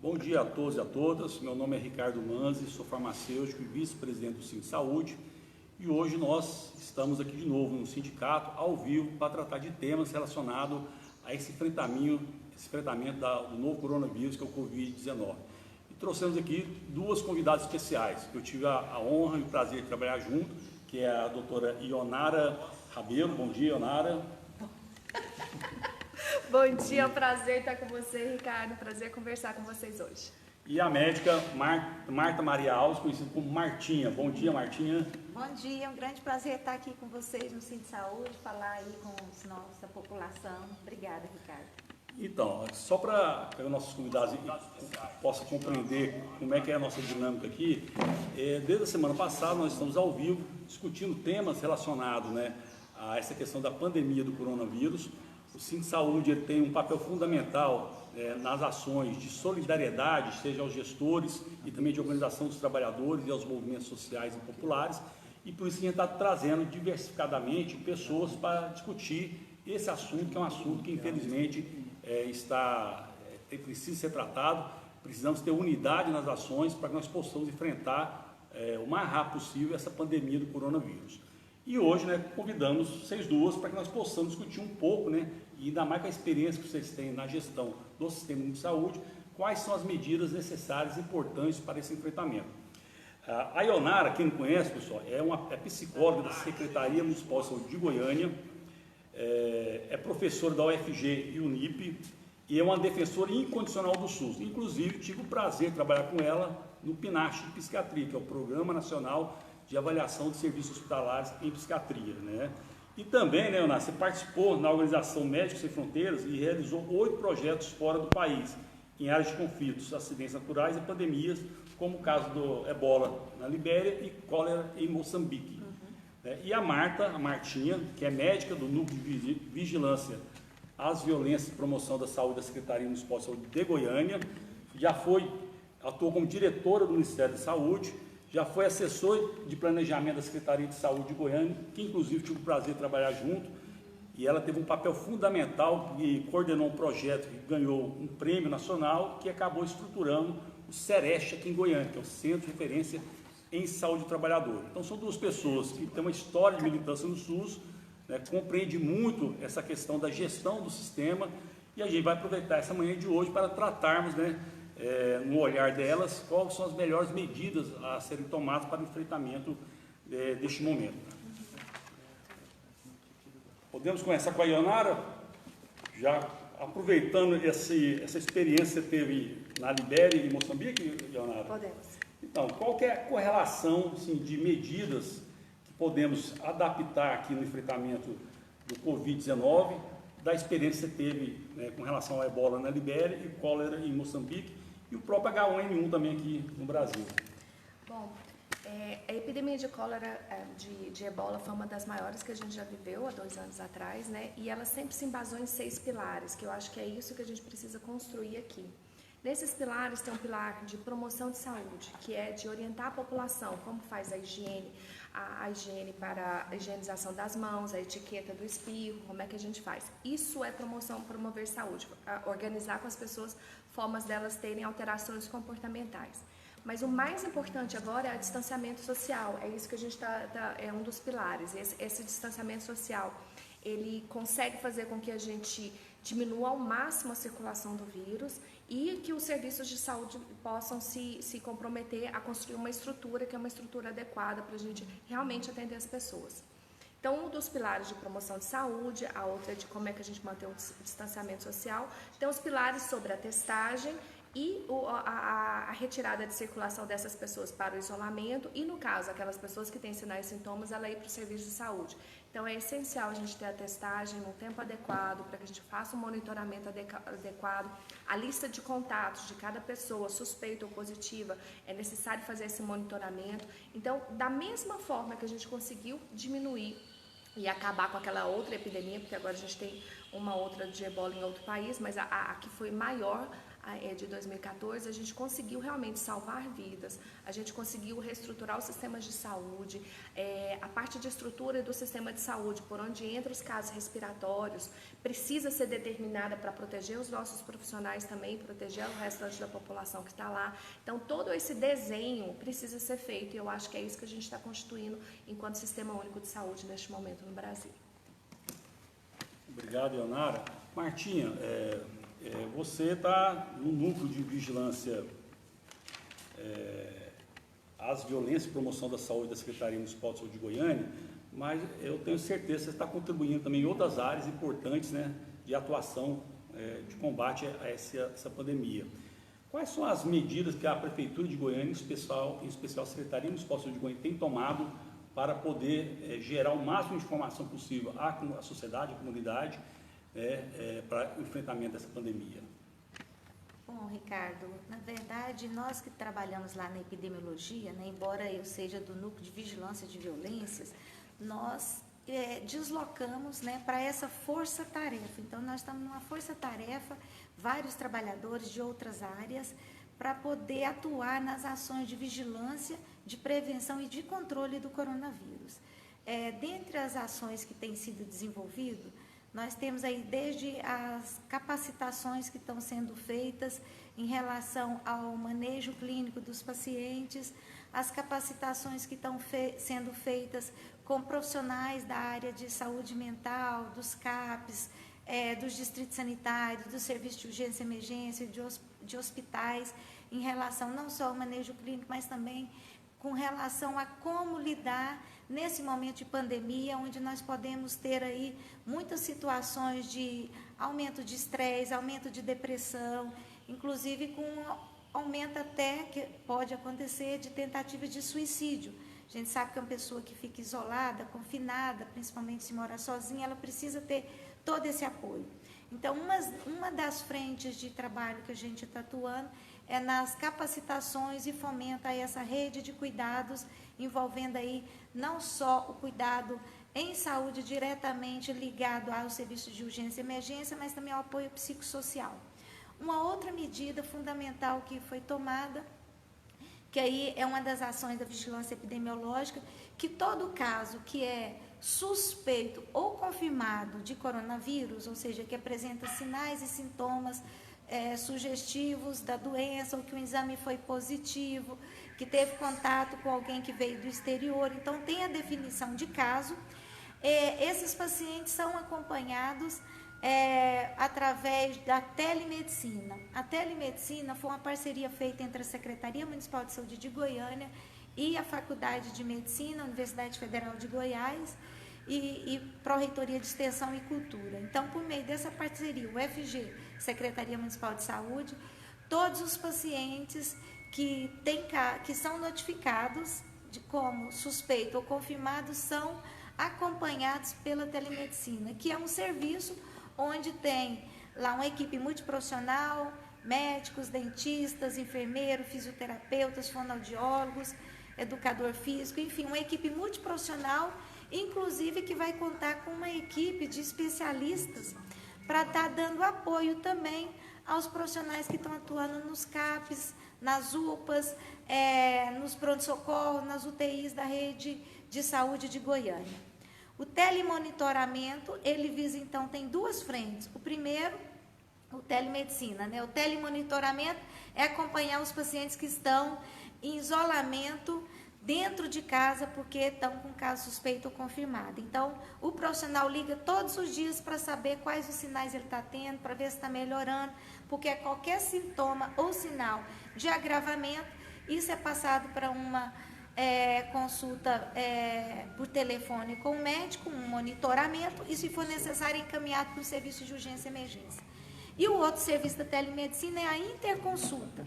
Bom dia a todos e a todas, meu nome é Ricardo Manzi, sou farmacêutico e vice-presidente do Sindicato de Saúde e hoje nós estamos aqui de novo no sindicato, ao vivo, para tratar de temas relacionados a esse enfrentamento do novo coronavírus, que é o Covid-19. E trouxemos aqui duas convidadas especiais, que eu tive a honra e o prazer de trabalhar junto, que é a doutora Ionara Rabelo. Bom dia, Ionara. Bom dia, é um prazer estar com você, Ricardo, prazer conversar com vocês hoje. E a médica Marta Maria Alves, conhecida como Martinha. Bom dia, Martinha. Bom dia, é um grande prazer estar aqui com vocês no Sindicato de Saúde, falar aí com a nossa população. Obrigada, Ricardo. Então, só para que os nossos convidados possam compreender como é que é a nossa dinâmica aqui, desde a semana passada nós estamos ao vivo discutindo temas relacionados, a essa questão da pandemia do coronavírus. O Sindicato de Saúde tem um papel fundamental nas ações de solidariedade, seja aos gestores e também de organização dos trabalhadores e aos movimentos sociais e populares, e por isso a gente está trazendo diversificadamente pessoas para discutir esse assunto, que é um assunto que infelizmente precisa ser tratado. Precisamos ter unidade nas ações para que nós possamos enfrentar o mais rápido possível essa pandemia do coronavírus. E hoje, convidamos vocês duas para que nós possamos discutir um pouco, e ainda mais com a experiência que vocês têm na gestão do Sistema Único de Saúde, quais são as medidas necessárias e importantes para esse enfrentamento. A Ionara, quem não conhece, pessoal, é psicóloga da Secretaria Municipal de Saúde de Goiânia, é professora da UFG e Unip e é uma defensora incondicional do SUS. Inclusive, tive o prazer de trabalhar com ela no PNASH de Psiquiatria, que é o Programa Nacional de Avaliação de Serviços Hospitalares em Psiquiatria. E também, Ionara, você participou na Organização Médicos Sem Fronteiras e realizou 8 projetos fora do país, em áreas de conflitos, acidentes naturais e pandemias, como o caso do ebola na Libéria e cólera em Moçambique. E a Martinha, que é médica do Núcleo de Vigilância às Violências e Promoção da Saúde da Secretaria Municipal de Saúde de Goiânia, atuou como diretora do Ministério da Saúde, já foi assessor de planejamento da Secretaria de Saúde de Goiânia, que inclusive tive o prazer de trabalhar junto, e ela teve um papel fundamental e coordenou um projeto que ganhou um prêmio nacional, que acabou estruturando o CEREST aqui em Goiânia, que é o Centro de Referência em Saúde do Trabalhador. Então são duas pessoas que têm uma história de militância no SUS, compreende muito essa questão da gestão do sistema, e a gente vai aproveitar essa manhã de hoje para tratarmos, no olhar delas, quais são as melhores medidas a serem tomadas para o enfrentamento deste momento. Podemos começar com a Ionara, já aproveitando essa experiência que você teve na Libéria e em Moçambique, Ionara? Podemos. Então, qual que é a correlação de medidas que podemos adaptar aqui no enfrentamento do Covid-19, da experiência que você teve com relação ao ebola na Libéria e cólera em Moçambique e o próprio H1N1 também aqui no Brasil? Bom, a epidemia de cólera, de ebola, foi uma das maiores que a gente já viveu há 2 anos atrás, e ela sempre se embasou em 6 pilares, que eu acho que é isso que a gente precisa construir aqui. Nesses pilares tem um pilar de promoção de saúde, que é de orientar a população, como faz a higiene para a higienização das mãos, a etiqueta do espirro, como é que a gente faz. Isso é promover saúde, organizar com as pessoas formas delas terem alterações comportamentais. Mas o mais importante agora é o distanciamento social, é isso que a gente é um dos pilares. Esse distanciamento social, ele consegue fazer com que a gente diminua ao máximo a circulação do vírus e que os serviços de saúde possam se comprometer a construir uma estrutura que é uma estrutura adequada para a gente realmente atender as pessoas. Então, um dos pilares de promoção de saúde, a outra é de como é que a gente mantém o distanciamento social. Tem os pilares sobre a testagem e a retirada de circulação dessas pessoas para o isolamento e, no caso, aquelas pessoas que têm sinais e sintomas, ela ir para o serviço de saúde. Então, é essencial a gente ter a testagem no tempo adequado, para que a gente faça um monitoramento adequado. A lista de contatos de cada pessoa, suspeita ou positiva, é necessário fazer esse monitoramento. Então, da mesma forma que a gente conseguiu diminuir e acabar com aquela outra epidemia, porque agora a gente tem uma outra de ebola em outro país, mas a que foi maior, de 2014, a gente conseguiu realmente salvar vidas, a gente conseguiu reestruturar os sistemas de saúde, a parte de estrutura do sistema de saúde, por onde entram os casos respiratórios, precisa ser determinada para proteger os nossos profissionais também, proteger o restante da população que está lá. Então, todo esse desenho precisa ser feito e eu acho que é isso que a gente está constituindo enquanto Sistema Único de Saúde neste momento no Brasil. Obrigado, Ionara. Martinha, você está no núcleo de vigilância às violências e promoção da saúde da Secretaria Municipal de Saúde de Goiânia, mas eu tenho certeza que você está contribuindo também em outras áreas importantes, né, de atuação, de combate a essa pandemia. Quais são as medidas que a Prefeitura de Goiânia, em especial a Secretaria Municipal de Saúde de Goiânia, tem tomado para poder gerar o máximo de informação possível à sociedade, à comunidade, para o enfrentamento dessa pandemia? Bom, Ricardo, na verdade, nós que trabalhamos lá na epidemiologia, né, embora eu seja do Núcleo de Vigilância de Violências, nós deslocamos, né, para essa força-tarefa. Então, nós estamos numa força-tarefa, vários trabalhadores de outras áreas, para poder atuar nas ações de vigilância, de prevenção e de controle do coronavírus. Dentre as ações que têm sido desenvolvidas, nós temos aí desde as capacitações que estão sendo feitas em relação ao manejo clínico dos pacientes, as capacitações que estão sendo feitas com profissionais da área de saúde mental, dos CAPs, dos distritos sanitários, do serviço de urgência e emergência, de hospitais, em relação não só ao manejo clínico, mas também com relação a como lidar nesse momento de pandemia, onde nós podemos ter aí muitas situações de aumento de estresse, aumento de depressão, inclusive com aumento até, que pode acontecer, de tentativa de suicídio. A gente sabe que uma pessoa que fica isolada, confinada, principalmente se mora sozinha, ela precisa ter todo esse apoio. Então, uma das frentes de trabalho que a gente está atuando é nas capacitações e fomenta essa rede de cuidados, envolvendo aí não só o cuidado em saúde diretamente ligado ao serviço de urgência e emergência, mas também ao apoio psicossocial. Uma outra medida fundamental que foi tomada, que aí é uma das ações da vigilância epidemiológica, que todo caso que é suspeito ou confirmado de coronavírus, ou seja, que apresenta sinais e sintomas sugestivos da doença, ou que o exame foi positivo, que teve contato com alguém que veio do exterior, então tem a definição de caso. Esses pacientes são acompanhados através da telemedicina. A telemedicina foi uma parceria feita entre a Secretaria Municipal de Saúde de Goiânia e a Faculdade de Medicina, Universidade Federal de Goiás, e Pró-Reitoria de Extensão e Cultura. Então, por meio dessa parceria, o FG, Secretaria Municipal de Saúde, todos os pacientes que são notificados como suspeito ou confirmados são acompanhados pela telemedicina, que é um serviço onde tem lá uma equipe multiprofissional, médicos, dentistas, enfermeiros, fisioterapeutas, fonoaudiólogos, educador físico, enfim, uma equipe multiprofissional, inclusive que vai contar com uma equipe de especialistas para estar dando apoio também aos profissionais que estão atuando nos CAPs, nas UPAs, nos pronto-socorro, nas UTIs da rede de saúde de Goiânia. O telemonitoramento, ele visa, então, tem duas frentes. O primeiro, o telemedicina, né? O telemonitoramento é acompanhar os pacientes que estão em isolamento dentro de casa porque estão com caso suspeito ou confirmado. Então, o profissional liga todos os dias para saber quais os sinais ele está tendo, para ver se está melhorando, porque qualquer sintoma ou sinal de agravamento, isso é passado para uma consulta por telefone com o médico, um monitoramento, e se for necessário, encaminhado para o serviço de urgência e emergência. E o outro serviço da telemedicina é a interconsulta.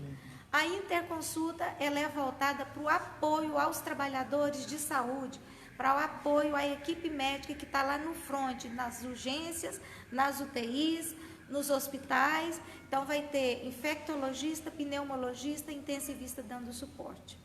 A interconsulta ela é voltada para o apoio aos trabalhadores de saúde, para o apoio à equipe médica que está lá no front, nas urgências, nas UTIs, nos hospitais. Então, vai ter infectologista, pneumologista, intensivista dando suporte.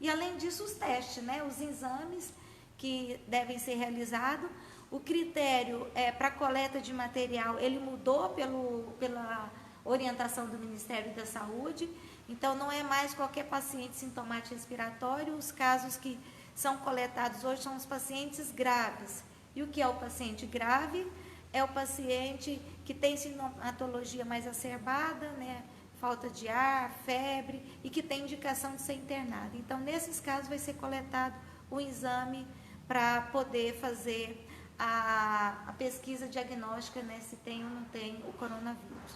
E, além disso, os testes, né? Os exames que devem ser realizados. O critério para coleta de material, ele mudou pela orientação do Ministério da Saúde. Então, não é mais qualquer paciente sintomático respiratório. Os casos que são coletados hoje são os pacientes graves. E o que é o paciente grave? É o paciente que tem sintomatologia mais acerbada, né? Falta de ar, febre, e que tem indicação de ser internado. Então, nesses casos, vai ser coletado o exame para poder fazer a pesquisa diagnóstica, né, se tem ou não tem o coronavírus.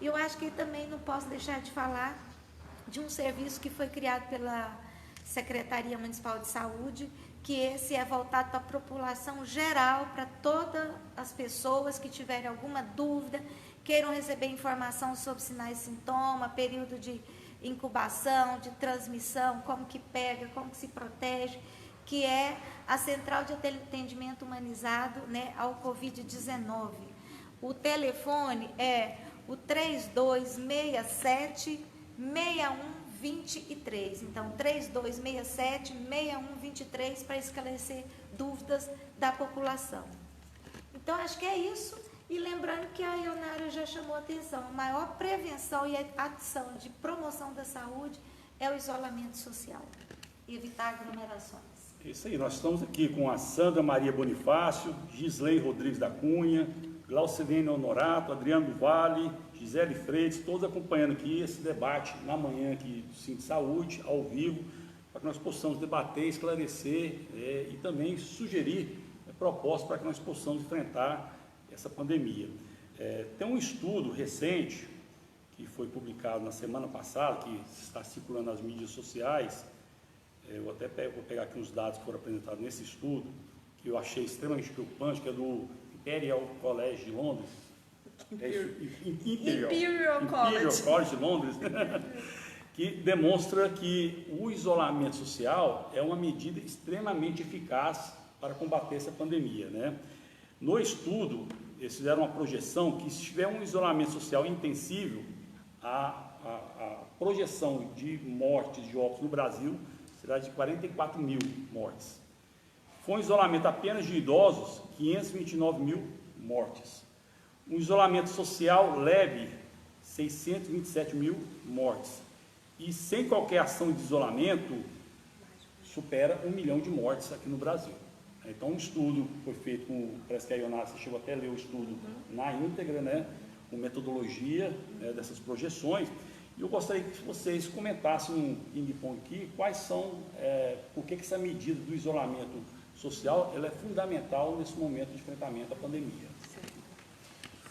E eu acho que também não posso deixar de falar de um serviço que foi criado pela Secretaria Municipal de Saúde, que esse é voltado para a população geral, para todas as pessoas que tiverem alguma dúvida, queiram receber informação sobre sinais e sintomas, período de incubação, de transmissão, como que pega, como que se protege, que é a Central de Atendimento Humanizado, né, ao Covid-19. O telefone é o 3267-6123. Então, 3267-6123 para esclarecer dúvidas da população. Então, acho que é isso. E lembrando que a Ionara já chamou a atenção, a maior prevenção e ação de promoção da saúde é o isolamento social e evitar aglomerações. Isso aí, nós estamos aqui com a Sandra Maria Bonifácio, Gisley Rodrigues da Cunha, Glaucilene Honorato, Adriano do Vale, Gisele Freitas, todos acompanhando aqui esse debate na manhã aqui do Cinto de Saúde, ao vivo, para que nós possamos debater, esclarecer e também sugerir propostas para que nós possamos enfrentar essa pandemia. Tem um estudo recente, que foi publicado na semana passada, que está circulando nas mídias sociais. Eu vou pegar aqui uns dados que foram apresentados nesse estudo, que eu achei extremamente preocupante, que é do Imperial College de Londres. Imperial College de Londres, que demonstra que o isolamento social é uma medida extremamente eficaz para combater essa pandemia, né? No estudo, eles fizeram uma projeção que, se tiver um isolamento social intensivo, a projeção de mortes, de óbitos no Brasil será de 44 mil mortes. Com um isolamento apenas de idosos, 529 mil mortes. Um isolamento social leve, 627 mil mortes. E sem qualquer ação de isolamento, supera 1 milhão de mortes aqui no Brasil. Então, um estudo foi feito parece que a Ionara chegou até a ler o estudo na íntegra, né, com metodologia, né, dessas projeções. E eu gostaria que vocês comentassem um ping-pong aqui, quais são, por que essa medida do isolamento social ela é fundamental nesse momento de enfrentamento à pandemia.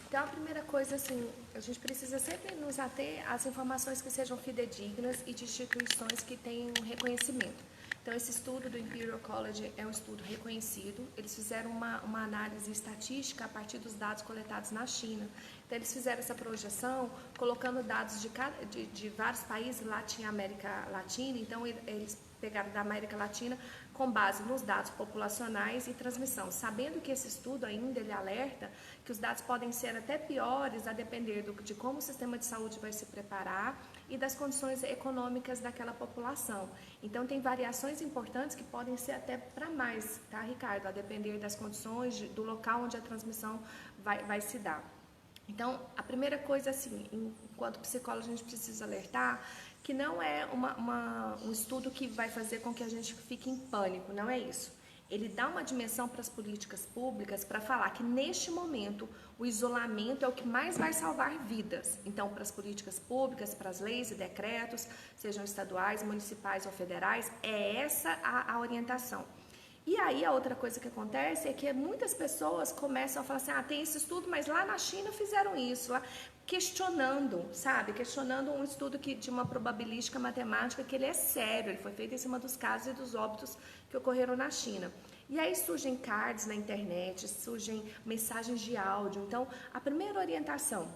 Então, a primeira coisa, assim, a gente precisa sempre nos ater às informações que sejam fidedignas e de instituições que tenham reconhecimento. Então, esse estudo do Imperial College é um estudo reconhecido. Eles fizeram uma análise estatística a partir dos dados coletados na China. Então, eles fizeram essa projeção colocando dados de vários países lá tinha América Latina. Então, eles pegaram da América Latina com base nos dados populacionais e transmissão, sabendo que esse estudo ainda ele alerta que os dados podem ser até piores a depender de como o sistema de saúde vai se preparar e das condições econômicas daquela população. Então, tem variações importantes que podem ser até para mais, tá, Ricardo? A depender das condições, do local onde a transmissão vai se dar. Então, a primeira coisa, assim, enquanto psicólogo, a gente precisa alertar que não é um estudo que vai fazer com que a gente fique em pânico, não é isso. Ele dá uma dimensão para as políticas públicas para falar que, neste momento, o isolamento é o que mais vai salvar vidas. Então, para as políticas públicas, para as leis e decretos, sejam estaduais, municipais ou federais, é essa a orientação. E aí, a outra coisa que acontece é que muitas pessoas começam a falar assim, tem esse estudo, mas lá na China fizeram isso, lá, questionando, sabe? Questionando um estudo de uma probabilística matemática que ele é sério, ele foi feito em cima dos casos e dos óbitos que ocorreram na China. E aí surgem cards na internet, surgem mensagens de áudio. Então, a primeira orientação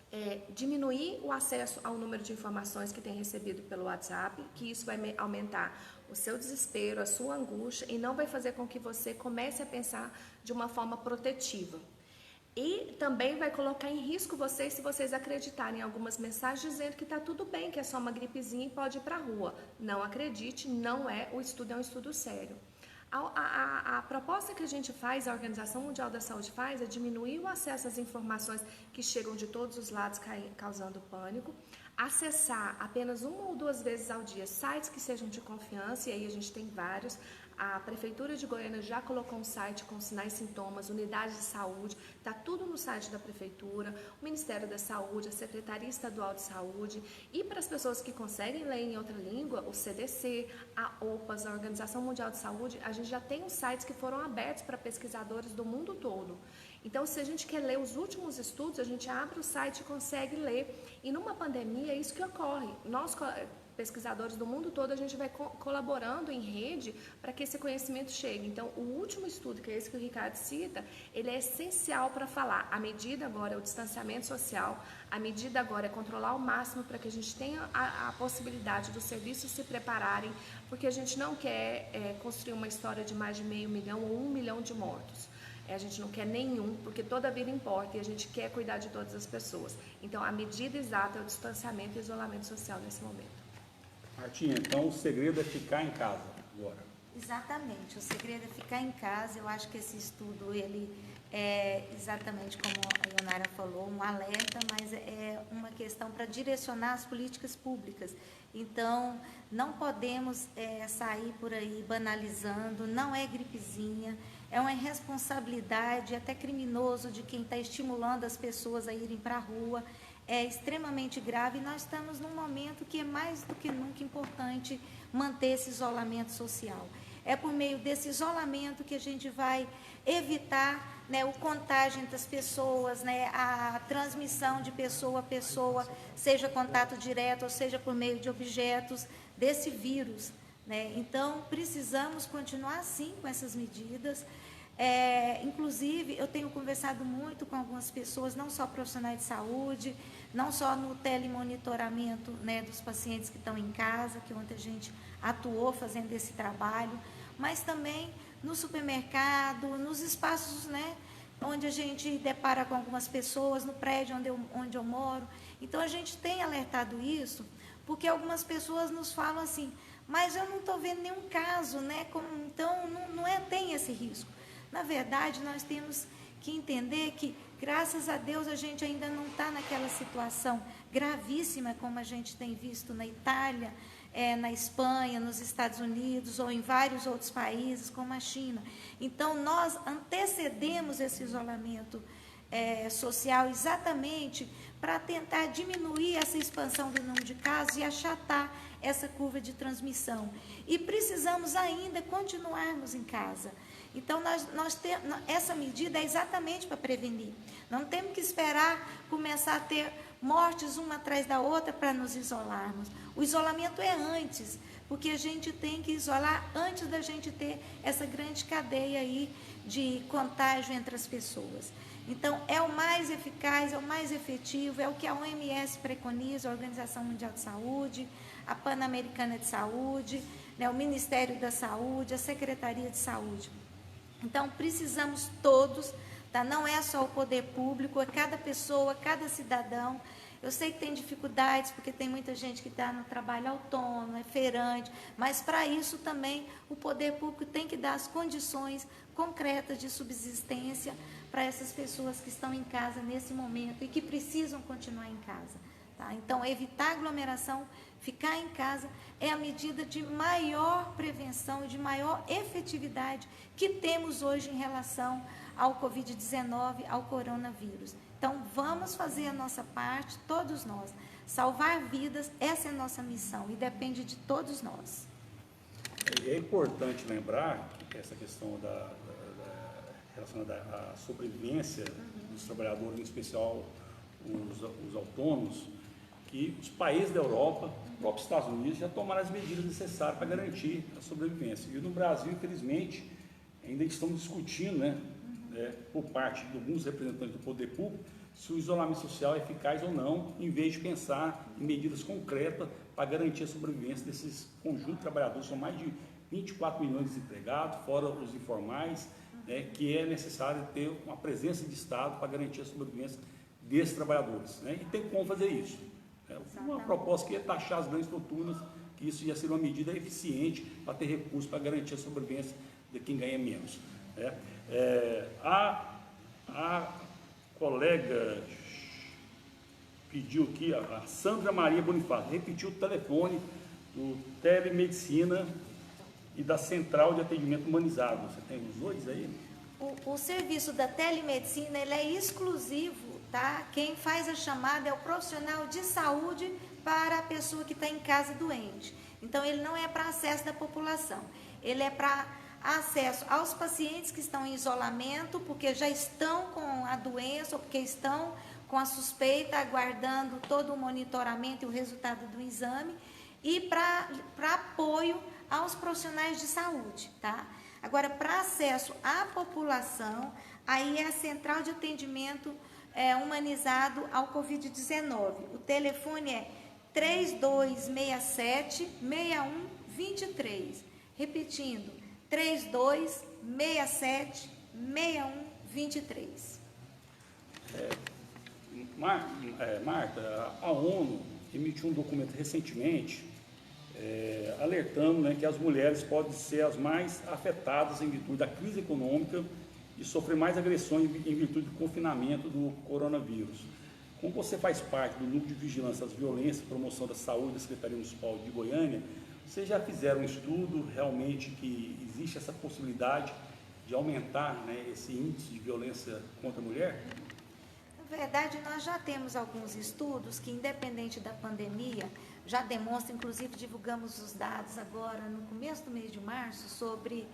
é diminuir o acesso ao número de informações que tem recebido pelo WhatsApp, que isso vai aumentar o seu desespero, a sua angústia e não vai fazer com que você comece a pensar de uma forma protetiva. E também vai colocar em risco vocês se vocês acreditarem em algumas mensagens dizendo que está tudo bem, que é só uma gripezinha e pode ir para a rua. Não acredite, não é, o estudo é um estudo sério. A proposta que a gente faz, a Organização Mundial da Saúde faz, é diminuir o acesso às informações que chegam de todos os lados, causando pânico, acessar apenas 1 ou 2 vezes ao dia sites que sejam de confiança, e aí a gente tem vários. A Prefeitura de Goiânia já colocou um site com sinais e sintomas, unidade de saúde, está tudo no site da Prefeitura, o Ministério da Saúde, a Secretaria Estadual de Saúde, e para as pessoas que conseguem ler em outra língua, o CDC, a OPAS, a Organização Mundial de Saúde, a gente já tem os sites que foram abertos para pesquisadores do mundo todo. Então, se a gente quer ler os últimos estudos, a gente abre o site e consegue ler. E numa pandemia é isso que ocorre. Nós, pesquisadores do mundo todo, a gente vai colaborando em rede para que esse conhecimento chegue. Então, o último estudo, que é esse que o Ricardo cita, ele é essencial para falar. A medida agora é o distanciamento social, a medida agora é controlar ao máximo para que a gente tenha a possibilidade dos serviços se prepararem, porque a gente não quer construir uma história de mais de 500 mil ou 1 milhão de mortos. A gente não quer nenhum, porque toda vida importa e a gente quer cuidar de todas as pessoas. Então, a medida exata é o distanciamento e isolamento social nesse momento. Martinha, então o segredo é ficar em casa agora. Exatamente, o segredo é ficar em casa. Eu acho que esse estudo, ele é exatamente como a Ionara falou, um alerta, mas é uma questão para direcionar as políticas públicas. Então, não podemos sair por aí banalizando, não é gripezinha, é uma irresponsabilidade, até criminoso, de quem está estimulando as pessoas a irem para a rua. É extremamente grave e nós estamos num momento que é mais do que nunca importante manter esse isolamento social. É por meio desse isolamento que a gente vai evitar, né, o contágio entre as pessoas, né, a transmissão de pessoa a pessoa, seja contato direto ou seja por meio de objetos desse vírus, né? Então, precisamos continuar sim com essas medidas. Inclusive, eu tenho conversado muito com algumas pessoas, não só profissionais de saúde, não só no telemonitoramento, né, dos pacientes que estão em casa, que ontem a gente atuou fazendo esse trabalho, mas também no supermercado, nos espaços, né, onde a gente depara com algumas pessoas, no prédio onde eu moro. Então, a gente tem alertado isso, porque algumas pessoas nos falam assim, mas eu não estou vendo nenhum caso, né, então tem esse risco. Na verdade, nós temos que entender que, graças a Deus, a gente ainda não está naquela situação gravíssima como a gente tem visto na Itália, na Espanha, nos Estados Unidos ou em vários outros países, como a China. Então, nós antecedemos esse isolamento social exatamente para tentar diminuir essa expansão do número de casos e achatar essa curva de transmissão. E precisamos ainda continuarmos em casa. Então, essa medida é exatamente para prevenir. Não temos que esperar começar a ter mortes uma atrás da outra para nos isolarmos. O isolamento é antes, porque a gente tem que isolar antes da gente ter essa grande cadeia aí de contágio entre as pessoas. Então, é o mais eficaz, é o mais efetivo, é o que a OMS preconiza, a Organização Mundial de Saúde, a Pan-Americana de Saúde, né, o Ministério da Saúde, a Secretaria de Saúde. Então, precisamos todos, tá? Não é só o poder público, é cada pessoa, cada cidadão. Eu sei que tem dificuldades, porque tem muita gente que está no trabalho autônomo, é feirante, mas para isso também o poder público tem que dar as condições concretas de subsistência para essas pessoas que estão em casa nesse momento e que precisam continuar em casa. Tá? Então, evitar aglomeração, ficar em casa, é a medida de maior prevenção, de maior efetividade que temos hoje em relação ao Covid-19, ao coronavírus. Então, vamos fazer a nossa parte, todos nós. Salvar vidas, essa é a nossa missão e depende de todos nós. É importante lembrar que essa questão relacionada à sobrevivência dos trabalhadores, em especial os autônomos, que os países da Europa, os próprios Estados Unidos, já tomaram as medidas necessárias para garantir a sobrevivência. E no Brasil, infelizmente, ainda estamos discutindo, por parte de alguns representantes do poder público, se o isolamento social é eficaz ou não, em vez de pensar em medidas concretas para garantir a sobrevivência desses conjuntos de trabalhadores. São mais de 24 milhões de desempregados, fora os informais, que é necessário ter uma presença de Estado para garantir a sobrevivência desses trabalhadores. E tem como fazer isso. Uma proposta que é taxar as grandes fortunas, que isso já seria uma medida eficiente para ter recursos para garantir a sobrevivência de quem ganha menos. Né? A colega pediu aqui, a Sandra Maria Bonifácio, repetiu o telefone do Telemedicina e da Central de Atendimento Humanizado. Você tem os dois aí? O serviço da telemedicina, ele é exclusivo, tá? Quem faz a chamada é o profissional de saúde para a pessoa que está em casa doente. Então, ele não é para acesso da população, ele é para acesso aos pacientes que estão em isolamento, porque já estão com a doença ou porque estão com a suspeita, aguardando todo o monitoramento e o resultado do exame, e para apoio aos profissionais de saúde, tá? Agora, para acesso à população, aí é a Central de Atendimento Humanizado ao Covid-19. O telefone é 3267-6123. Repetindo, 3267-6123. Marta, a ONU emitiu um documento recentemente alertando, né, que as mulheres podem ser as mais afetadas em virtude da crise econômica e sofrer mais agressões em virtude do confinamento do coronavírus. Como você faz parte do Núcleo de Vigilância às Violências e Promoção da Saúde da Secretaria Municipal de Goiânia, vocês já fizeram um estudo realmente que existe essa possibilidade de aumentar, né, esse índice de violência contra a mulher? Na verdade, nós já temos alguns estudos que, independente da pandemia, já demonstram, inclusive divulgamos os dados agora no começo do mês de março, sobre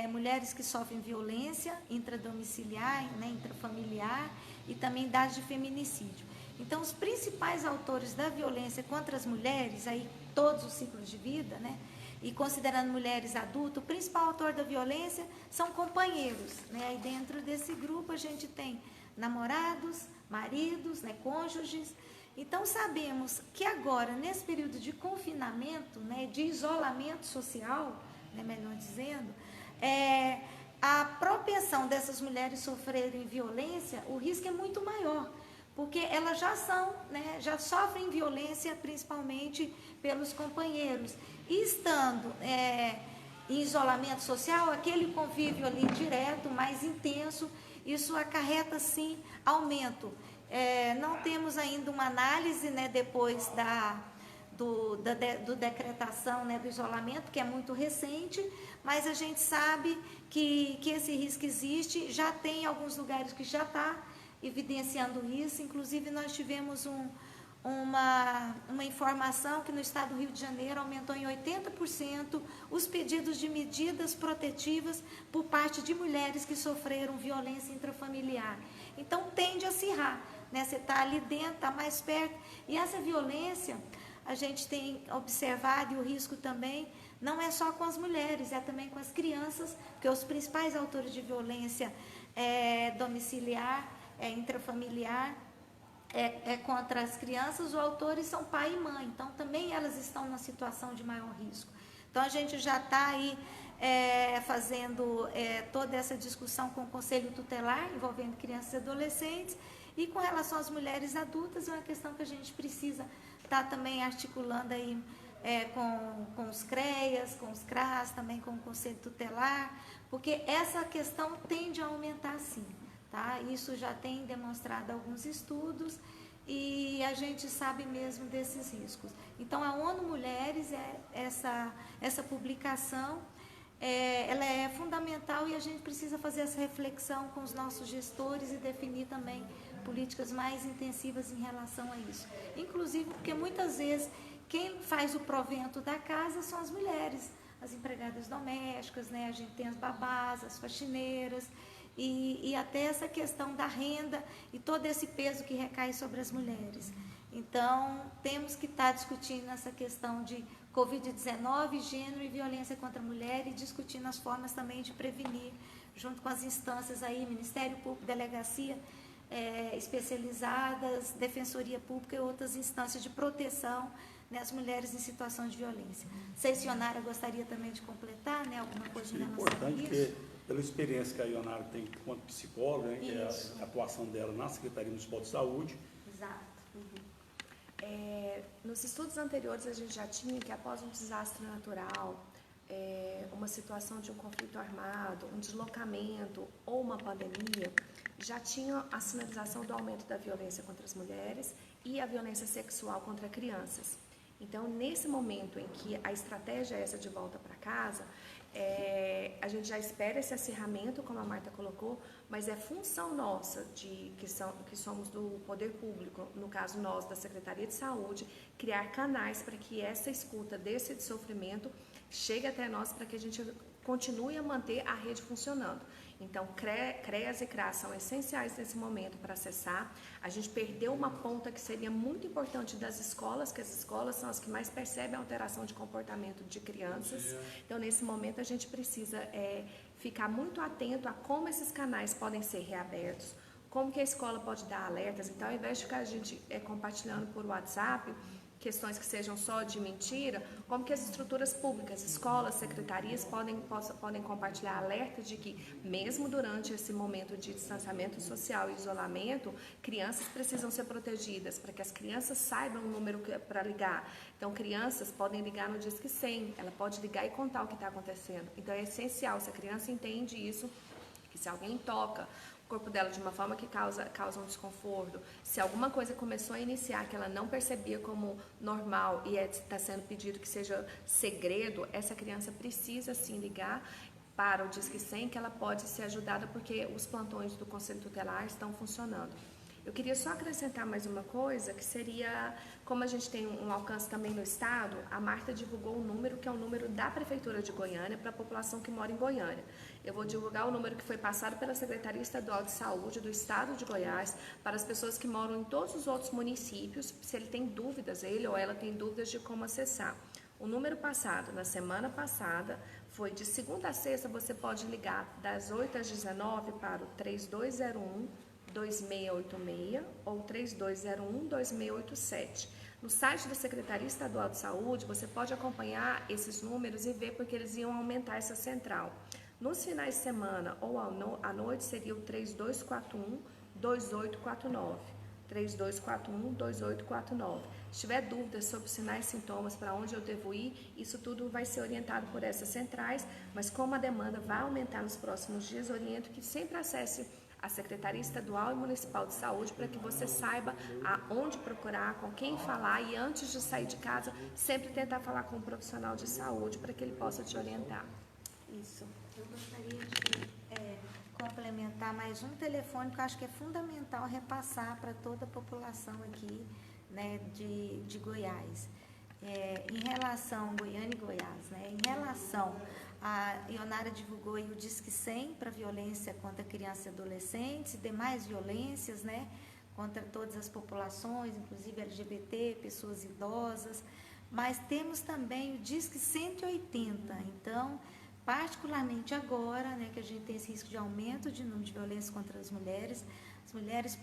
mulheres que sofrem violência intradomiciliar, né, intrafamiliar, e também dados de feminicídio. Então, os principais autores da violência contra as mulheres, aí todos os ciclos de vida, né, e considerando mulheres adultas, o principal autor da violência são companheiros, né? Aí dentro desse grupo a gente tem namorados, maridos, né, cônjuges. Então, sabemos que agora, nesse período de confinamento, né, de isolamento social, né, melhor dizendo, a propensão dessas mulheres sofrerem violência, o risco é muito maior, porque elas já são, né, já sofrem violência principalmente pelos companheiros. E estando em isolamento social, aquele convívio ali direto, mais intenso, isso acarreta, sim, aumento. Não temos ainda uma análise, né, depois do decretação, né, do isolamento, que é muito recente, mas a gente sabe que esse risco existe, já tem alguns lugares que já está evidenciando isso. Inclusive, nós tivemos uma informação que no estado do Rio de Janeiro aumentou em 80% os pedidos de medidas protetivas por parte de mulheres que sofreram violência intrafamiliar. Então, tende a acirrar, né? Você está ali dentro, está mais perto, e essa violência a gente tem observado, e o risco também não é só com as mulheres, é também com as crianças, porque os principais autores de violência domiciliar, intrafamiliar, contra as crianças, os autores são pai e mãe, então também elas estão numa situação de maior risco. Então a gente já está aí fazendo toda essa discussão com o Conselho Tutelar, envolvendo crianças e adolescentes, e com relação às mulheres adultas, é uma questão que a gente precisa estar também articulando aí com os CREAS, com os CRAS, também com o Conselho Tutelar, porque essa questão tende a aumentar sim. Tá? Isso já tem demonstrado alguns estudos e a gente sabe mesmo desses riscos. Então, a ONU Mulheres, essa publicação, ela é fundamental, e a gente precisa fazer essa reflexão com os nossos gestores e definir também políticas mais intensivas em relação a isso. Inclusive porque muitas vezes quem faz o provento da casa são as mulheres, as empregadas domésticas, né? A gente tem as babás, as faxineiras, e até essa questão da renda e todo esse peso que recai sobre as mulheres. Então, temos que estar discutindo essa questão de Covid-19, gênero e violência contra a mulher, e discutindo as formas também de prevenir, junto com as instâncias aí, Ministério Público, Delegacia especializadas, Defensoria Pública e outras instâncias de proteção, né, às mulheres em situação de violência. Se a Ionara gostaria também de completar, né, alguma coisa em relação a isso? É importante, pela experiência que a Ionara tem enquanto psicóloga, né, que é a atuação dela na Secretaria Municipal de Saúde. Exato. Nos estudos anteriores, a gente já tinha que após um desastre natural, uma situação de um conflito armado, um deslocamento ou uma pandemia, já tinha a sinalização do aumento da violência contra as mulheres e a violência sexual contra crianças. Então, nesse momento em que a estratégia é essa de volta para casa, a gente já espera esse acirramento, como a Marta colocou, mas é função nossa, que somos do poder público, no caso nós, da Secretaria de Saúde, criar canais para que essa escuta desse sofrimento chegue até nós, para que a gente continue a manter a rede funcionando. Então, CREAS e CRAS são essenciais nesse momento para acessar. A gente perdeu uma ponta que seria muito importante das escolas, que as escolas são as que mais percebem a alteração de comportamento de crianças. Então, nesse momento, a gente precisa ficar muito atento a como esses canais podem ser reabertos, como que a escola pode dar alertas. Então, ao invés de ficar a gente compartilhando por WhatsApp questões que sejam só de mentira, como que as estruturas públicas, escolas, secretarias podem compartilhar alertas de que, mesmo durante esse momento de distanciamento social e isolamento, crianças precisam ser protegidas, para que as crianças saibam o número para ligar. Então, crianças podem ligar no Disque 100, ela pode ligar e contar o que está acontecendo. Então, é essencial, se a criança entende isso, que se alguém toca o corpo dela de uma forma que causa um desconforto, se alguma coisa começou a iniciar que ela não percebia como normal e está sendo pedido que seja segredo, essa criança precisa sim ligar para o Disque 100, que ela pode ser ajudada, porque os plantões do Conselho Tutelar estão funcionando. Eu queria só acrescentar mais uma coisa, que seria, como a gente tem um alcance também no estado, a Marta divulgou um número que é o número da Prefeitura de Goiânia para a população que mora em Goiânia. Eu vou divulgar o número que foi passado pela Secretaria Estadual de Saúde do Estado de Goiás para as pessoas que moram em todos os outros municípios, se ele tem dúvidas, ele ou ela tem dúvidas de como acessar. O número passado, na semana passada, foi de segunda a sexta, você pode ligar das 8 às 19 para o 3201-2686 ou 3201-2687. No site da Secretaria Estadual de Saúde, você pode acompanhar esses números e ver porque eles iam aumentar essa central. Nos finais de semana ou à noite seria o 3241-2849. 3241-2849. Se tiver dúvidas sobre sinais e sintomas, para onde eu devo ir, isso tudo vai ser orientado por essas centrais, mas como a demanda vai aumentar nos próximos dias, oriento que sempre acesse a Secretaria Estadual e Municipal de Saúde para que você saiba aonde procurar, com quem falar, e antes de sair de casa, sempre tentar falar com um profissional de saúde para que ele possa te orientar. Isso. Eu gostaria de complementar mais um telefone que eu acho que é fundamental repassar para toda a população aqui, né, de Goiás. Em relação, Goiânia e Goiás, né, em relação a Ionara divulgou aí o Disque 100 para violência contra crianças e adolescentes e demais violências, né, contra todas as populações, inclusive LGBT, pessoas idosas, mas temos também o Disque 180, então, particularmente agora, né, que a gente tem esse risco de aumento de número de violência contra as mulheres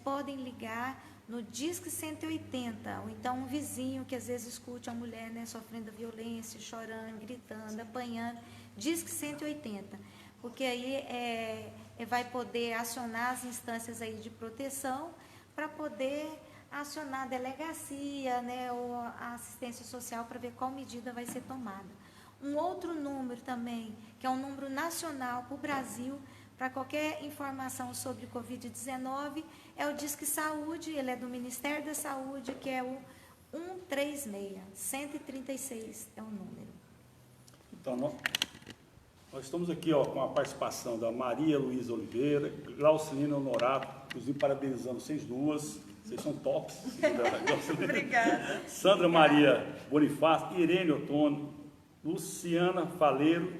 podem ligar no Disque 180, ou então um vizinho que às vezes escute a mulher, né, sofrendo violência, chorando, gritando, apanhando, Disque 180, porque aí vai poder acionar as instâncias aí de proteção para poder acionar a delegacia, né, ou a assistência social para ver qual medida vai ser tomada. Um outro número também, que é um número nacional para o Brasil, para qualquer informação sobre Covid-19, é o Disque Saúde, ele é do Ministério da Saúde, que é o 136, 136 é o número. Então, nós estamos aqui com a participação da Maria Luísa Oliveira, Glaucilina Honorato, inclusive parabenizando vocês duas, vocês são tops. Obrigada. Sandra Maria Bonifácio, Irene Ottoni, Luciana Faleiro,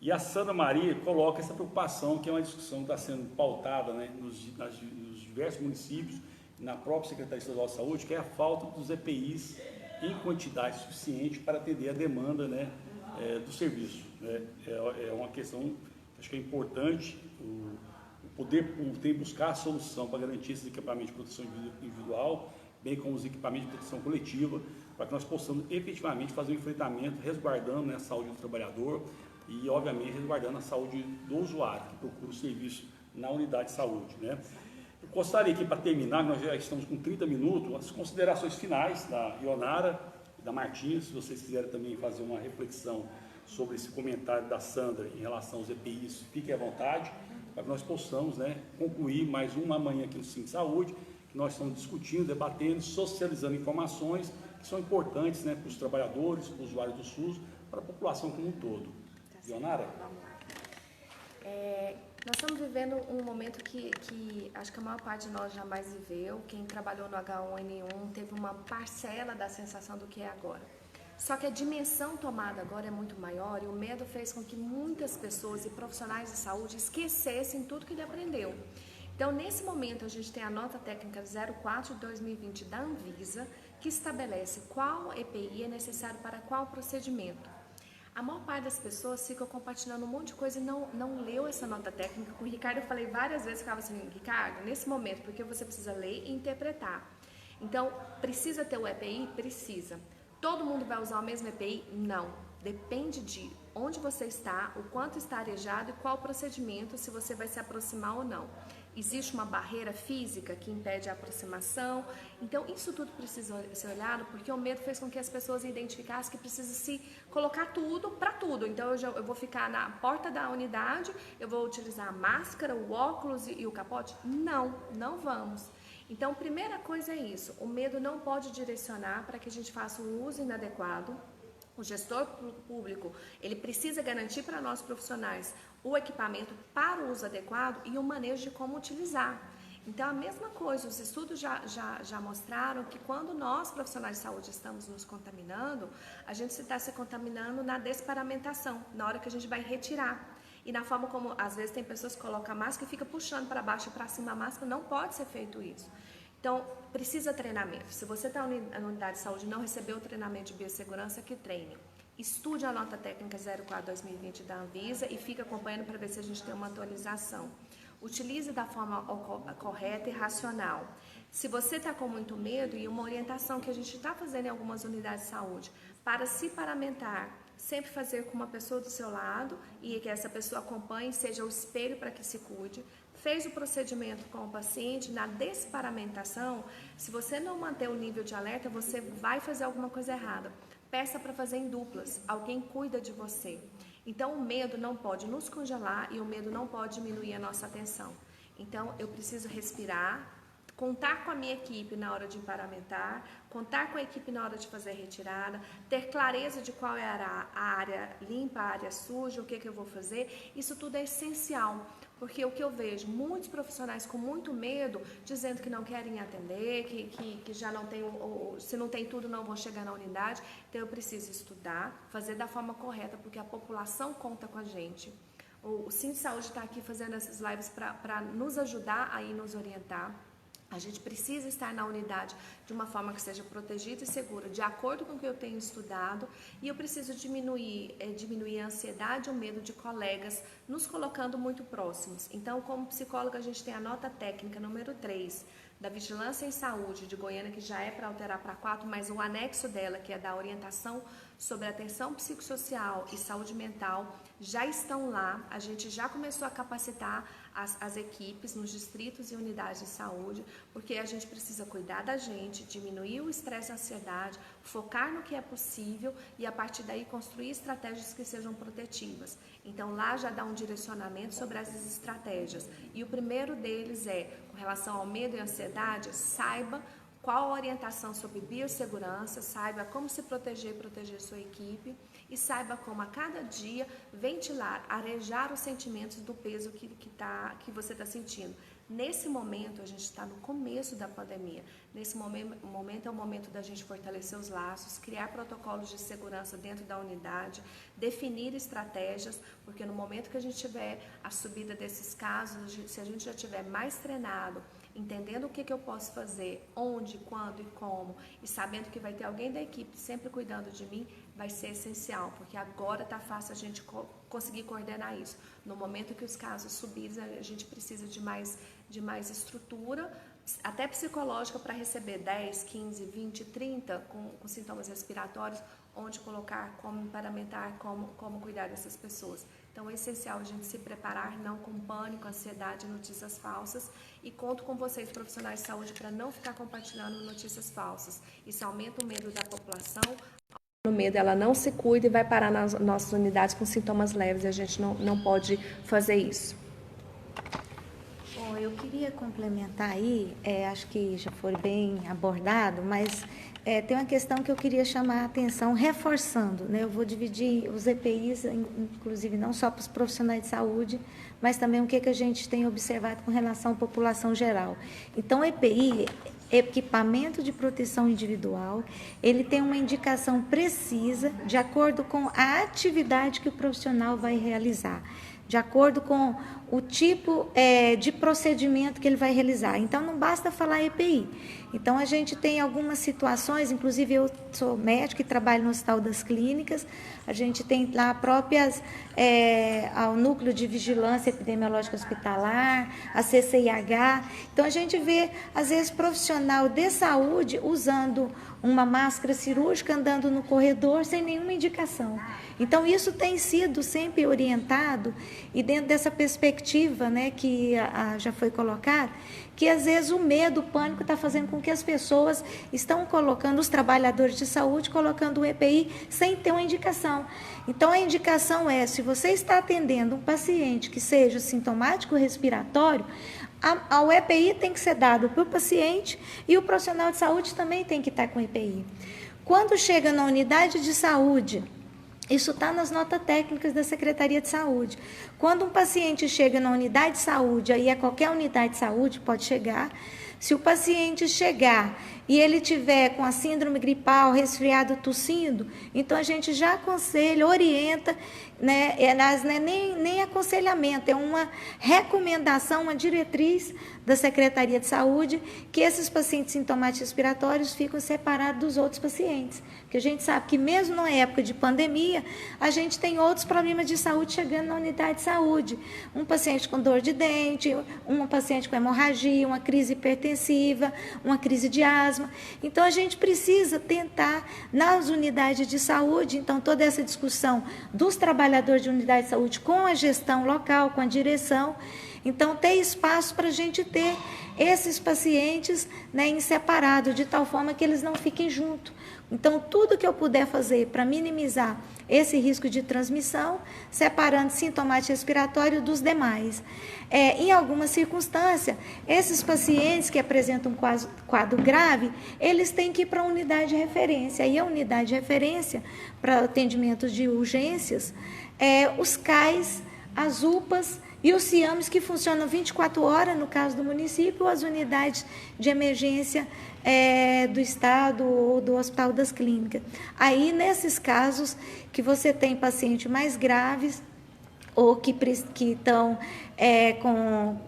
e a Sandra Maria coloca essa preocupação, que é uma discussão que está sendo pautada, né, nos diversos municípios, na própria Secretaria Estadual de Saúde, que é a falta dos EPIs em quantidade suficiente para atender a demanda, né, do serviço. Né? É uma questão, acho que é importante, o poder público tem que buscar a solução para garantir esses equipamentos de proteção individual, bem como os equipamentos de proteção coletiva, para que nós possamos efetivamente fazer um enfrentamento, resguardando, né, a saúde do trabalhador e, obviamente, resguardando a saúde do usuário, que procura o serviço na unidade de saúde. Né? Eu gostaria aqui, para terminar, nós já estamos com 30 minutos, as considerações finais da Ionara e da Martinha, se vocês quiserem também fazer uma reflexão sobre esse comentário da Sandra em relação aos EPIs, fiquem à vontade, para que nós possamos, né, concluir mais uma manhã aqui no Sim Saúde, que nós estamos discutindo, debatendo, socializando informações que são importantes, né, para os trabalhadores, para os usuários do SUS, para a população como um todo. Ionara? Vamos lá. Nós estamos vivendo um momento que acho que a maior parte de nós jamais viveu. Quem trabalhou no H1N1 teve uma parcela da sensação do que é agora. Só que a dimensão tomada agora é muito maior e o medo fez com que muitas pessoas e profissionais de saúde esquecessem tudo que ele aprendeu. Então, nesse momento, a gente tem a nota técnica 04 de 2020 da Anvisa, que estabelece qual EPI é necessário para qual procedimento. A maior parte das pessoas fica compartilhando um monte de coisa e não leu essa nota técnica. Com o Ricardo, eu falei várias vezes, ficava assim, Ricardo, nesse momento, porque você precisa ler e interpretar. Então, precisa ter o EPI? Precisa. Todo mundo vai usar o mesmo EPI? Não. Depende de onde você está, o quanto está arejado e qual procedimento, se você vai se aproximar ou não. Existe uma barreira física que impede a aproximação. Então, isso tudo precisa ser olhado, porque o medo fez com que as pessoas identificassem que precisa se colocar tudo para tudo. Então, eu vou ficar na porta da unidade, eu vou utilizar a máscara, o óculos e o capote? Não vamos. Então, primeira coisa é isso, o medo não pode direcionar para que a gente faça um uso inadequado. O gestor público, ele precisa garantir para nós profissionais o equipamento para o uso adequado e o manejo de como utilizar. Então, a mesma coisa, os estudos já mostraram que quando nós, profissionais de saúde, estamos nos contaminando, a gente está se contaminando na desparamentação, na hora que a gente vai retirar. E na forma como, às vezes, tem pessoas que colocam a máscara e ficam puxando para baixo e para cima a máscara, não pode ser feito isso. Então, precisa treinamento. Se você está na unidade de saúde e não recebeu o treinamento de biossegurança, que treine. Estude a nota técnica 04/2020 da Anvisa e fique acompanhando para ver se a gente tem uma atualização. Utilize da forma correta e racional. Se você está com muito medo, e uma orientação que a gente está fazendo em algumas unidades de saúde, para se paramentar, sempre fazer com uma pessoa do seu lado e que essa pessoa acompanhe, seja o espelho para que se cuide. Fez o procedimento com o paciente, na desparamentação, se você não manter o nível de alerta, você vai fazer alguma coisa errada. Peça para fazer em duplas, alguém cuida de você. Então, o medo não pode nos congelar e o medo não pode diminuir a nossa atenção. Então, eu preciso respirar, contar com a minha equipe na hora de paramentar, contar com a equipe na hora de fazer a retirada, ter clareza de qual é a área limpa, a área suja, o que eu vou fazer. Isso tudo é essencial. Porque o que eu vejo, muitos profissionais com muito medo, dizendo que não querem atender, que já não tem, se não tem tudo, não vão chegar na unidade. Então, eu preciso estudar, fazer da forma correta, porque a população conta com a gente. O Sim Saúde está aqui fazendo essas lives para nos ajudar a nos orientar. A gente precisa estar na unidade de uma forma que seja protegida e segura, de acordo com o que eu tenho estudado, e eu preciso diminuir a ansiedade e o medo de colegas nos colocando muito próximos. Então, como psicóloga, a gente tem a nota técnica número 3 da Vigilância em Saúde de Goiânia, que já é para alterar para 4, mas o anexo dela, que é da orientação sobre atenção psicossocial e saúde mental, já estão lá. A gente já começou a capacitar as equipes nos distritos e unidades de saúde, porque a gente precisa cuidar da gente, diminuir o estresse e a ansiedade, focar no que é possível e a partir daí construir estratégias que sejam protetivas. Então lá já dá um direcionamento sobre essas estratégias. E o primeiro deles é, com relação ao medo e ansiedade, saiba qual a orientação sobre biossegurança, saiba como se proteger e proteger sua equipe e saiba como a cada dia ventilar, arejar os sentimentos do peso que você está sentindo. Nesse momento, a gente está no começo da pandemia. Nesse momento é o momento da gente fortalecer os laços, criar protocolos de segurança dentro da unidade, definir estratégias, porque no momento que a gente tiver a subida desses casos, se a gente já tiver mais treinado, entendendo o que eu posso fazer, onde, quando e como, e sabendo que vai ter alguém da equipe sempre cuidando de mim, vai ser essencial, porque agora está fácil a gente conseguir coordenar isso. No momento que os casos subirem, a gente precisa de mais estrutura, até psicológica, para receber 10, 15, 20, 30 com sintomas respiratórios, onde colocar, como paramentar, como cuidar dessas pessoas. Então é essencial a gente se preparar, não com pânico, ansiedade, notícias falsas, e conto com vocês, profissionais de saúde, para não ficar compartilhando notícias falsas. Isso aumenta o medo da população, no medo, ela não se cuida e vai parar nas nossas unidades com sintomas leves. A gente não pode fazer isso. Bom, eu queria complementar aí, acho que já foi bem abordado, mas tem uma questão que eu queria chamar a atenção, reforçando, né? Eu vou dividir os EPIs, inclusive não só para os profissionais de saúde, mas também o que a gente tem observado com relação à população geral. Então, o EPI, equipamento de proteção individual, ele tem uma indicação precisa de acordo com a atividade que o profissional vai realizar, de acordo com o tipo de procedimento que ele vai realizar. Então, não basta falar EPI. Então, a gente tem algumas situações, inclusive eu sou médica e trabalho no Hospital das Clínicas, a gente tem lá próprias, ao Núcleo de Vigilância Epidemiológica Hospitalar, a CCIH. Então, a gente vê, às vezes, profissional de saúde usando uma máscara cirúrgica, andando no corredor sem nenhuma indicação. Então, isso tem sido sempre orientado e dentro dessa perspectiva, né, que já foi colocada, que às vezes o medo, o pânico está fazendo com que as pessoas estão colocando, os trabalhadores de saúde, colocando o EPI sem ter uma indicação. Então, a indicação é, se você está atendendo um paciente que seja sintomático respiratório, o EPI tem que ser dado para o paciente e o profissional de saúde também tem que estar com EPI. Quando chega na unidade de saúde, isso está nas notas técnicas da Secretaria de Saúde. Quando um paciente chega na unidade de saúde, aí qualquer unidade de saúde pode chegar, se o paciente chegar e ele tiver com a síndrome gripal, resfriado, tossindo, então a gente já aconselha, orienta, né, não é nem aconselhamento, é uma recomendação, uma diretriz da Secretaria de Saúde, que esses pacientes sintomáticos respiratórios ficam separados dos outros pacientes. Porque a gente sabe que mesmo na época de pandemia, a gente tem outros problemas de saúde chegando na unidade de saúde. Um paciente com dor de dente, um paciente com hemorragia, uma crise hipertensiva, uma crise de asma. Então, a gente precisa tentar, nas unidades de saúde, então, toda essa discussão dos trabalhadores de unidade de saúde com a gestão local, com a direção, então, ter espaço para a gente ter esses pacientes, né, em separado, de tal forma que eles não fiquem juntos. Então, tudo que eu puder fazer para minimizar esse risco de transmissão, separando sintomático respiratório dos demais. Em alguma circunstância, esses pacientes que apresentam um quadro grave, eles têm que ir para a unidade de referência. E a unidade de referência para atendimento de urgências, os CAIs, as UPAs, e os CIAMs que funcionam 24 horas, no caso do município, ou as unidades de emergência do Estado ou do Hospital das Clínicas. Aí, nesses casos, que você tem pacientes mais graves, ou que estão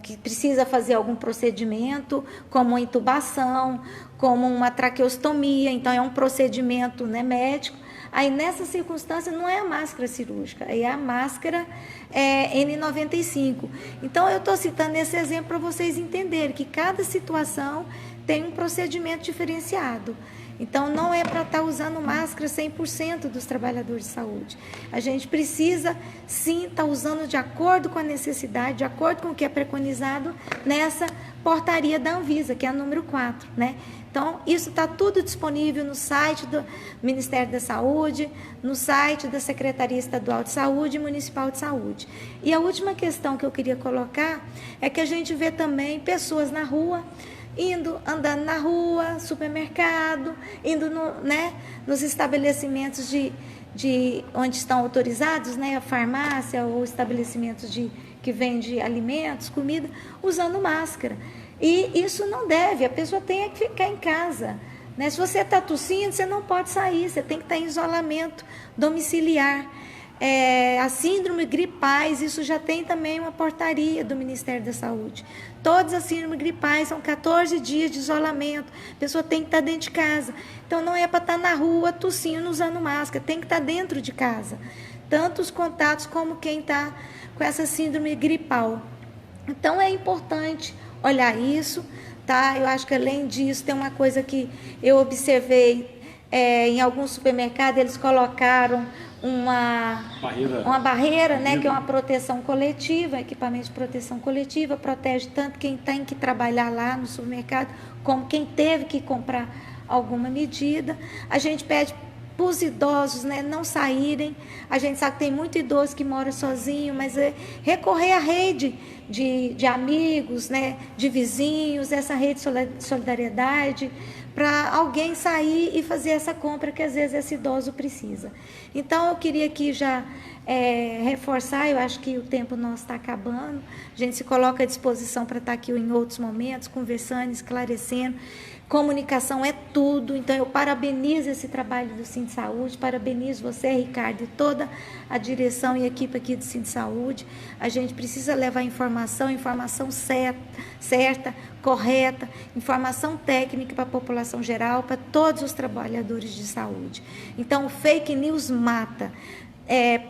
que precisa fazer algum procedimento, como uma intubação, como uma traqueostomia, então é um procedimento, né, médico. Aí, nessa circunstância, não é a máscara cirúrgica, aí é a máscara N95. Então, eu estou citando esse exemplo para vocês entenderem que cada situação tem um procedimento diferenciado. Então, não é para estar usando máscara 100% dos trabalhadores de saúde. A gente precisa, sim, estar usando de acordo com a necessidade, de acordo com o que é preconizado nessa portaria da Anvisa, que é a número 4, né? Então, isso está tudo disponível no site do Ministério da Saúde, no site da Secretaria Estadual de Saúde e Municipal de Saúde. E a última questão que eu queria colocar é que a gente vê também pessoas na rua, andando na rua, supermercado, indo nos estabelecimentos de onde estão autorizados, né, a farmácia ou estabelecimentos que vende alimentos, comida, usando máscara. E isso não deve, a pessoa tem que ficar em casa, né? Se você está tossindo, você não pode sair, você tem que estar em isolamento domiciliar. A síndrome gripais, isso já tem também uma portaria do Ministério da Saúde. Todas as síndromes gripais são 14 dias de isolamento, a pessoa tem que estar dentro de casa. Então, não é para estar na rua tossindo, usando máscara, tem que estar dentro de casa. Tanto os contatos como quem está com essa síndrome gripal. Então, é importante olhar isso, tá? Eu acho que, além disso, tem uma coisa que eu observei em alguns supermercados, eles colocaram uma barreira, né, que é uma proteção coletiva, equipamento de proteção coletiva, protege tanto quem tem que trabalhar lá no supermercado, como quem teve que comprar alguma medida. A gente pede para os idosos, né, não saírem. A gente sabe que tem muito idoso que mora sozinho, mas recorrer à rede de amigos, né, de vizinhos, essa rede de solidariedade, para alguém sair e fazer essa compra que às vezes esse idoso precisa. Então, eu queria aqui já reforçar, eu acho que o tempo nosso está acabando, a gente se coloca à disposição para estar aqui em outros momentos, conversando, esclarecendo. Comunicação é tudo, então eu parabenizo esse trabalho do Cinti Saúde, parabenizo você, Ricardo, e toda a direção e equipe aqui do Cinti Saúde. A gente precisa levar informação certa, correta, informação técnica para a população geral, para todos os trabalhadores de saúde. Então, o fake news mata.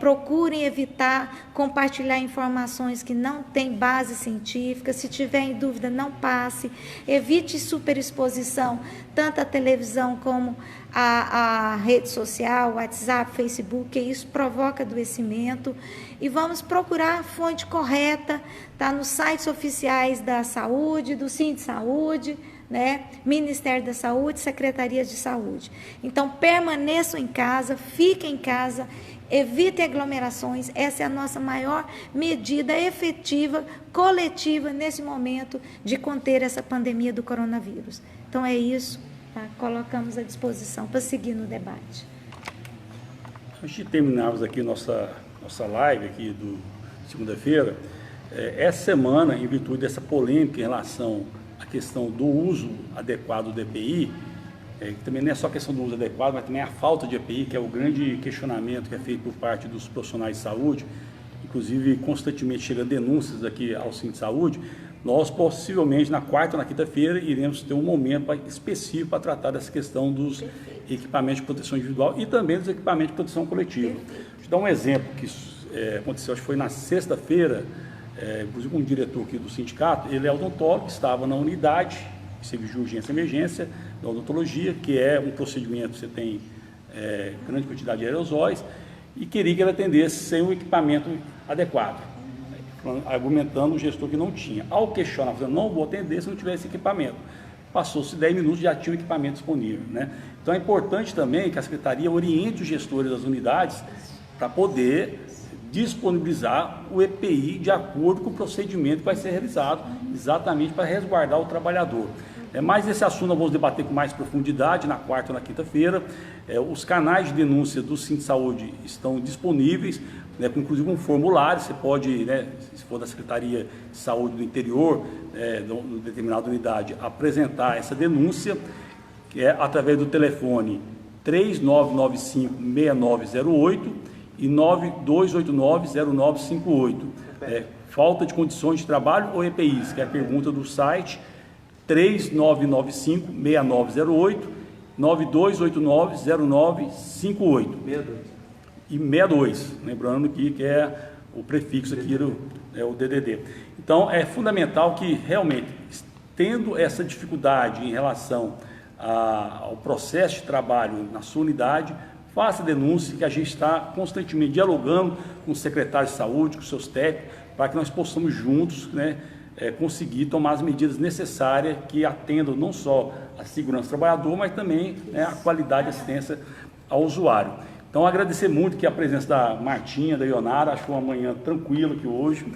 Procurem evitar compartilhar informações que não têm base científica. Se tiver em dúvida, não passe. Evite superexposição, tanto à televisão como à rede social, WhatsApp, Facebook, que isso provoca adoecimento. E vamos procurar a fonte correta, tá nos sites oficiais da saúde, do Cinti Saúde, né? Ministério da Saúde, Secretarias de Saúde. Então, permaneçam em casa, fiquem em casa, evitem aglomerações. Essa é a nossa maior medida efetiva, coletiva, nesse momento de conter essa pandemia do coronavírus. Então, é isso, tá? Colocamos à disposição para seguir no debate. Antes de terminarmos aqui nossa live aqui do segunda-feira, essa semana, em virtude dessa polêmica em relação à questão do uso adequado do EPI, que também não é só a questão do uso adequado, mas também a falta de EPI, que é o grande questionamento que é feito por parte dos profissionais de saúde, inclusive constantemente chegam denúncias aqui ao Cinti Saúde. Nós possivelmente na quarta ou na quinta-feira iremos ter um momento específico para tratar dessa questão dos equipamentos de proteção individual e também dos equipamentos de proteção coletiva. Vou te dar um exemplo que aconteceu, acho que foi na sexta-feira, inclusive um diretor aqui do sindicato, ele é odontólogo, estava na unidade de serviço de urgência e emergência da odontologia, que é um procedimento que você tem grande quantidade de aerosóis, e queria que ele atendesse sem o equipamento adequado, argumentando o gestor que não tinha. Ao questionar, falando, não vou atender se não tiver esse equipamento. Passou-se 10 minutos e já tinha o equipamento disponível, né? Então é importante também que a Secretaria oriente os gestores das unidades para poder disponibilizar o EPI de acordo com o procedimento que vai ser realizado, exatamente para resguardar o trabalhador. Mas esse assunto nós vamos debater com mais profundidade na quarta ou na quinta-feira. Os canais de denúncia do Cinti Saúde estão disponíveis, né, com inclusive um formulário. Você pode, né, se for da Secretaria de Saúde do interior, de determinada unidade, apresentar essa denúncia, que é através do telefone 3995-6908 e 9289-0958. Falta de condições de trabalho ou EPIs, que é a pergunta do site, 3995-6908, 9289-0958. E 62, lembrando aqui que é o prefixo aqui, o DDD. Então, é fundamental que realmente, tendo essa dificuldade em relação ao processo de trabalho na sua unidade, faça denúncia, que a gente está constantemente dialogando com o secretário de saúde, com os seus técnicos, para que nós possamos juntos, né, conseguir tomar as medidas necessárias que atendam não só a segurança do trabalhador, mas também, né, a qualidade de assistência ao usuário. Então, agradecer muito aqui a presença da Martinha, da Ionara, acho que uma manhã tranquila aqui hoje.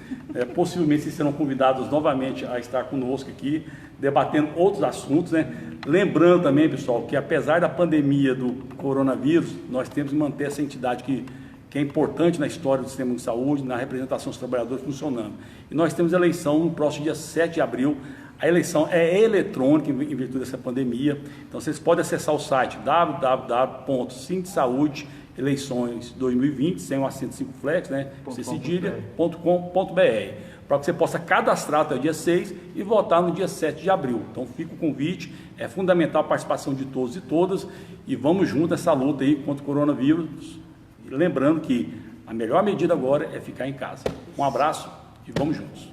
Possivelmente vocês serão convidados novamente a estar conosco aqui, debatendo outros assuntos, né? Lembrando também, pessoal, que apesar da pandemia do coronavírus, nós temos que manter essa entidade que é importante na história do sistema de saúde, na representação dos trabalhadores funcionando. E nós temos eleição no próximo dia 7 de abril. A eleição é eletrônica em virtude dessa pandemia. Então, vocês podem acessar o site www.cintisaudeeleições2020, sem um acento 5 flex, né? cedilha.com.br, para que você possa cadastrar até o dia 6 e votar no dia 7 de abril. Então, fica o convite. É fundamental a participação de todos e todas. E vamos juntos nessa luta aí contra o coronavírus. Lembrando que a melhor medida agora é ficar em casa. Um abraço e vamos juntos.